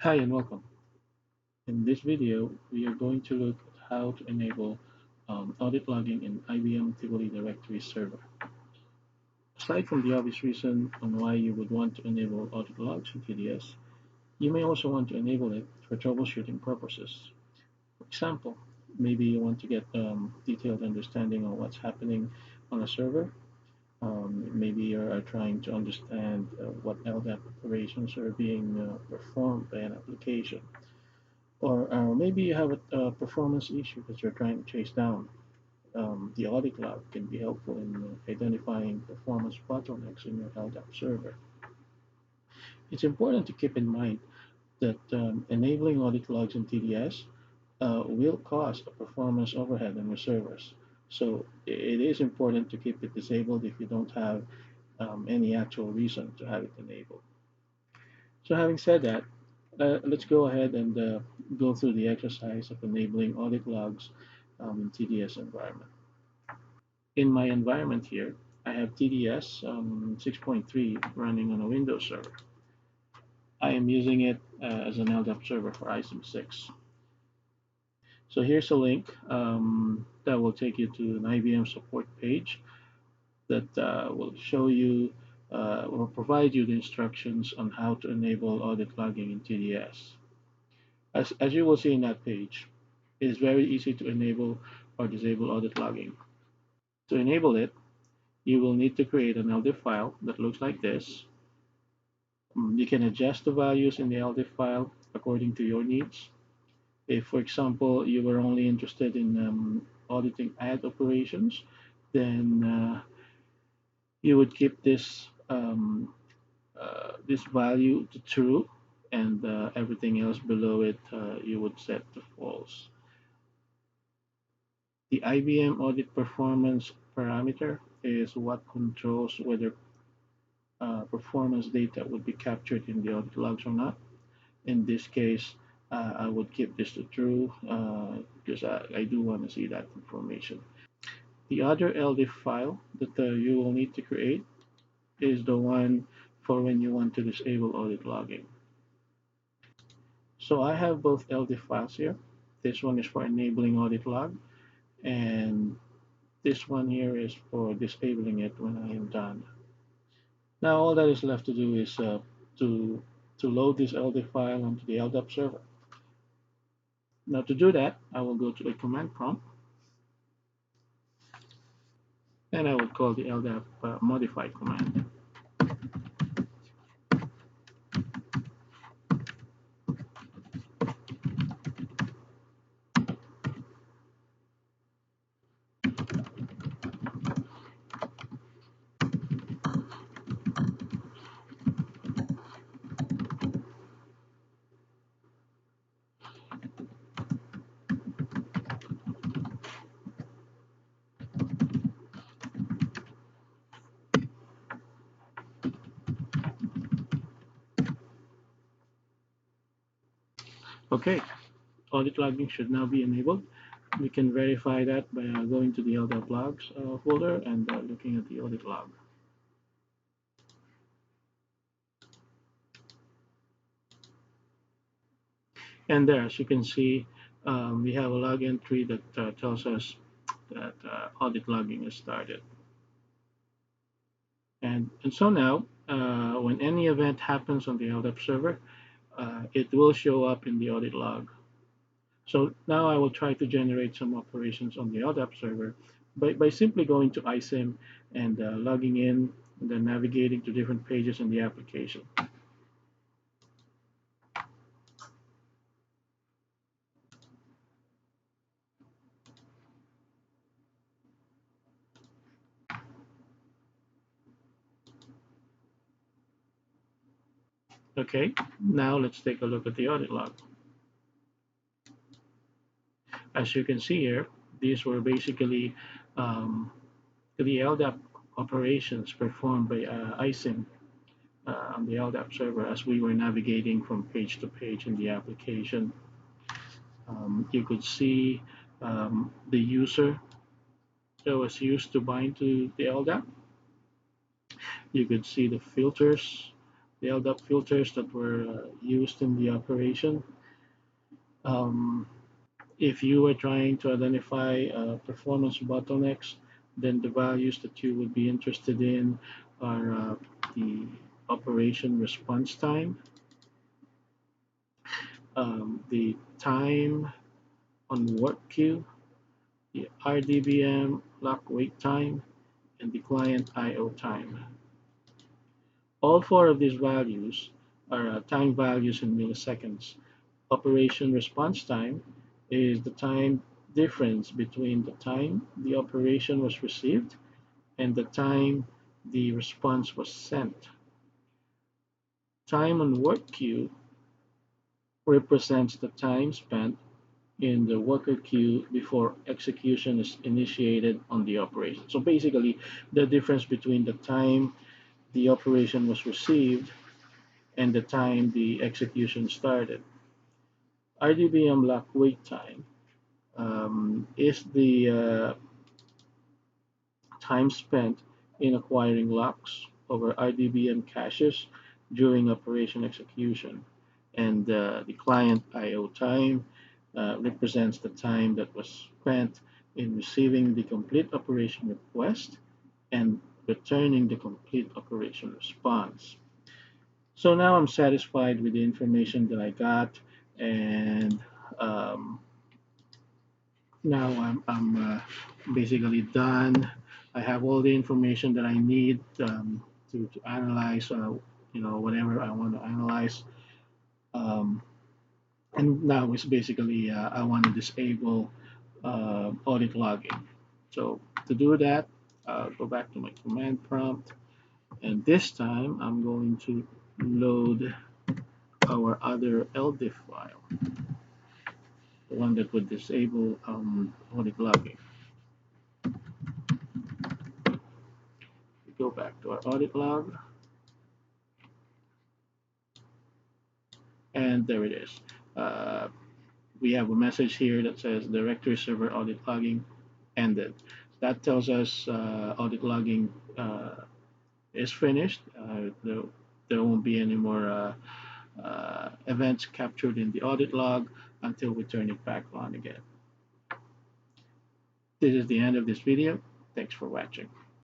Hi and welcome. In this video, we are going to look at how to enable audit logging in IBM Tivoli Directory Server. Aside from the obvious reason on why you would want to enable audit logs in TDS, you may also want to enable it for troubleshooting purposes. For example, maybe you want to get detailed understanding on what's happening on a server. Maybe you're trying to understand what LDAP operations are being performed by an application. Or maybe you have a performance issue that you're trying to chase down. The audit log can be helpful in identifying performance bottlenecks in your LDAP server. It's important to keep in mind that enabling audit logs in TDS will cause a performance overhead on your servers. So it is important to keep it disabled if you don't have any actual reason to have it enabled. So having said that, let's go ahead and go through the exercise of enabling audit logs in TDS environment. In my environment here, I have TDS 6.3 running on a Windows server. I am using it as an LDAP server for ISIM 6. So here's a link that will take you to an IBM support page that will show you or provide you the instructions on how to enable audit logging in TDS. As you will see in that page, it is very easy to enable or disable audit logging. To enable it, you will need to create an LDIF file that looks like this. You can adjust the values in the LDIF file according to your needs. If, for example, you were only interested in auditing ad operations, then you would keep this value to true, and everything else below it you would set to false. The IBM audit performance parameter is what controls whether performance data would be captured in the audit logs or not. In this case, I would keep this to true because I do want to see that information. The other LDIF file that you will need to create is the one for when you want to disable audit logging. So I have both LDIF files here. This one is for enabling audit log, and this one here is for disabling it when I am done. Now all that is left to do is to load this LD file onto the LDAP server. Now to do that, I will go to a command prompt, and I will call the LDAP modify command. Okay, audit logging should now be enabled. We can verify that by going to the LDAP logs folder and looking at the audit log. And there, as you can see, we have a log entry that tells us that audit logging is started. And so now, when any event happens on the LDAP server, it will show up in the audit log. So now I will try to generate some operations on the LDAP server by simply going to ISIM and logging in and then navigating to different pages in the application. Okay, now let's take a look at the audit log. As you can see here, these were basically the LDAP operations performed by ISIM on the LDAP server as we were navigating from page to page in the application. You could see the user that was used to bind to the LDAP. You could see the filters the LDAP filters that were used in the operation. Um, if you were trying to identify performance bottlenecks, then the values that you would be interested in are the operation response time, the time on work queue, the RDBM lock wait time, and the client I/O time. All four of these values are time values in milliseconds. Operation response time is the time difference between the time the operation was received and the time the response was sent. Time on work queue represents the time spent in the worker queue before execution is initiated on the operation. So basically, the difference between the time the operation was received and the time the execution started. RDBM lock wait time is the time spent in acquiring locks over IBM caches during operation execution. And the client I/O time represents the time that was spent in receiving the complete operation request and returning the complete operation response. So now I'm satisfied with the information that I got, and um, now I'm basically done. I have all the information that I need to analyze, whatever I want to analyze. Um, and now it's basically I want to disable audit logging. So to do that, go back to my command prompt, and this time I'm going to load our other LDIF file, the one that would disable audit logging. We go back to our audit log, and there it is. Uh, we have a message here that says directory server audit logging ended. That tells us audit logging is finished. There won't be any more events captured in the audit log until we turn it back on again. This is the end of this video. Thanks for watching.